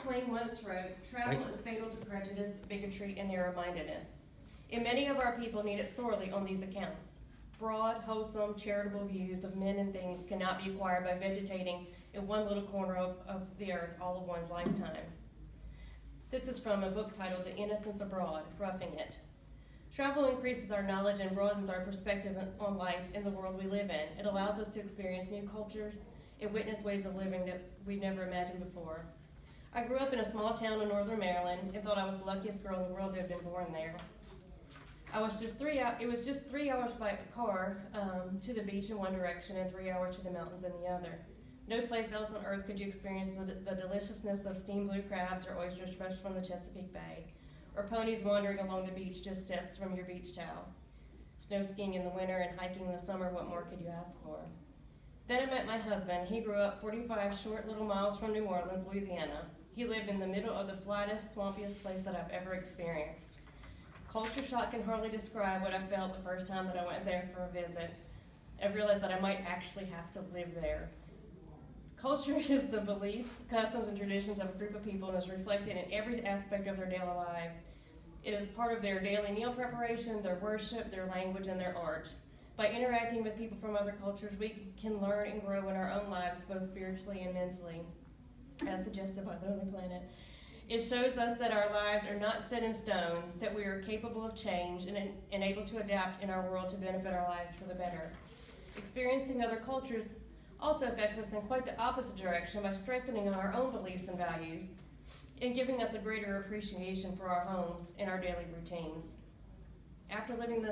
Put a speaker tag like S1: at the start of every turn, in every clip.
S1: Twain once wrote, "Travel is fatal to prejudice, bigotry, and narrow-mindedness." And many of our people need it sorely on these accounts. Broad, wholesome, charitable views of men and things cannot be acquired by vegetating in one little corner of the earth all of one's lifetime. This is from a book titled The Innocents Abroad, Roughing It. Travel increases our knowledge and broadens our perspective on life in the world we live in. It allows us to experience new cultures and witness ways of living that we've never imagined before. I grew up in a small town in northern Maryland and thought I was the luckiest girl in the world to have been born there. It was just 3 hours by car to the beach in one direction and 3 hours to the mountains in the other. No place else on earth could you experience the deliciousness of steamed blue crabs or oysters fresh from the Chesapeake Bay, or ponies wandering along the beach just steps from your beach towel. Snow skiing in the winter and hiking in the summer, what more could you ask for? Then I met my husband. He grew up 45 short little miles from New Orleans, Louisiana. He lived in the middle of the flattest, swampiest place that I've ever experienced. Culture shock can hardly describe what I felt the first time that I went there for a visit. I realized that I might actually have to live there. Culture is the beliefs, customs, and traditions of a group of people and is reflected in every aspect of their daily lives. It is part of their daily meal preparation, their worship, their language, and their art. By interacting with people from other cultures, we can learn and grow in our own lives, both spiritually and mentally, as suggested by Lonely Planet. It shows us that our lives are not set in stone, that we are capable of change and able to adapt in our world to benefit our lives for the better. Experiencing other cultures also affects us in quite the opposite direction by strengthening our own beliefs and values and giving us a greater appreciation for our homes and our daily routines. After living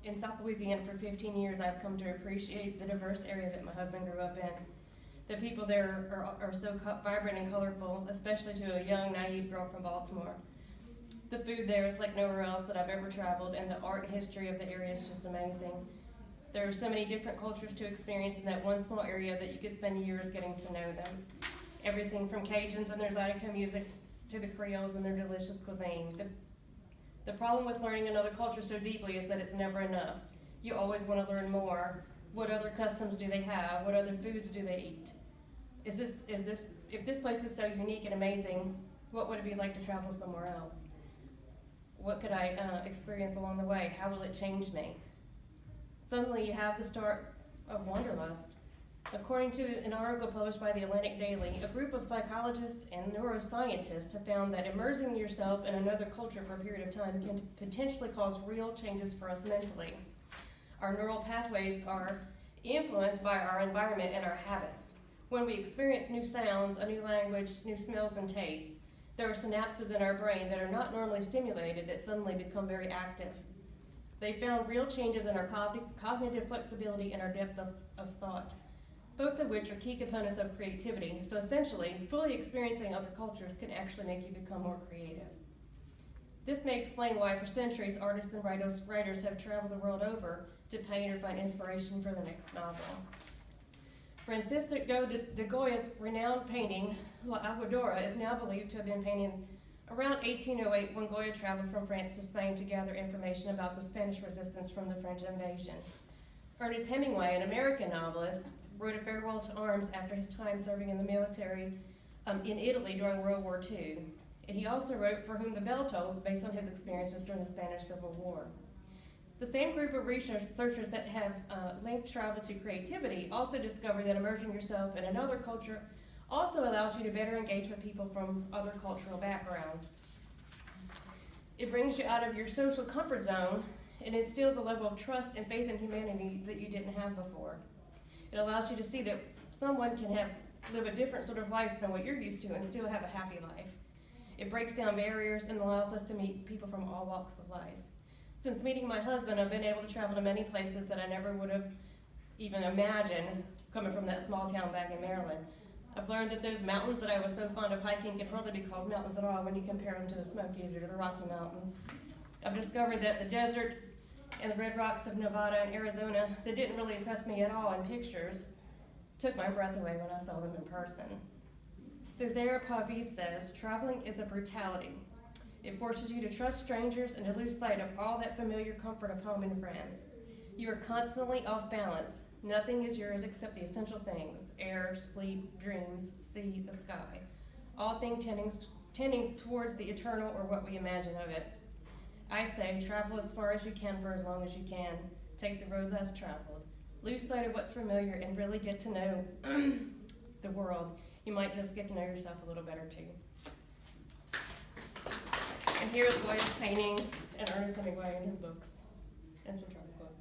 S1: in South Louisiana for 15 years, I've come to appreciate the diverse area that my husband grew up in. The people there are so vibrant and colorful, especially to a young, naive girl from Baltimore. The food there is like nowhere else that I've ever traveled, and the art and history of the area is just amazing. There are so many different cultures to experience in that one small area that you could spend years getting to know them. Everything from Cajuns and their Zydeco music to the Creoles and their delicious cuisine. The problem with learning another culture so deeply is that it's never enough. You always want to learn more. What other customs do they have? What other foods do they eat? If this place is so unique and amazing, what would it be like to travel somewhere else? What could I experience along the way? How will it change me? Suddenly you have the start of wanderlust. According to an article published by the Atlantic Daily, a group of psychologists and neuroscientists have found that immersing yourself in another culture for a period of time can potentially cause real changes for us mentally. Our neural pathways are influenced by our environment and our habits. When we experience new sounds, a new language, new smells and tastes, there are synapses in our brain that are not normally stimulated that suddenly become very active. They found real changes in our cognitive flexibility and our depth of thought, both of which are key components of creativity. So essentially, fully experiencing other cultures can actually make you become more creative. This may explain why for centuries artists and writers have traveled the world over to paint or find inspiration for their next novel. Francisco de Goya's renowned painting, La Aguadora, is now believed to have been painted around 1808 when Goya traveled from France to Spain to gather information about the Spanish resistance from the French invasion. Ernest Hemingway, an American novelist, wrote a farewell to arms after his time serving in the military in Italy during World War II. And he also wrote For Whom the Bell Tolls, based on his experiences during the Spanish Civil War. The same group of researchers that have linked travel to creativity also discovered that immersing yourself in another culture also allows you to better engage with people from other cultural backgrounds. It brings you out of your social comfort zone and instills a level of trust and faith in humanity that you didn't have before. It allows you to see that someone can live a different sort of life than what you're used to and still have a happy life. It breaks down barriers and allows us to meet people from all walks of life. Since meeting my husband, I've been able to travel to many places that I never would have even imagined coming from that small town back in Maryland. I've learned that those mountains that I was so fond of hiking can hardly be called mountains at all when you compare them to the Smokies or to the Rocky Mountains. I've discovered that the desert and the red rocks of Nevada and Arizona that didn't really impress me at all in pictures took my breath away when I saw them in person. Cesare Pavese says, traveling is a brutality. It forces you to trust strangers and to lose sight of all that familiar comfort of home and friends. You are constantly off balance. Nothing is yours except the essential things: air, sleep, dreams, sea, the sky. all things tending towards the eternal or what we imagine of it. I say, travel as far as you can for as long as you can. Take the road less traveled. Lose sight of what's familiar and really get to know the world. You might just get to know yourself a little better too. And here's William's painting and Ernest Hemingway in his books and some travel book.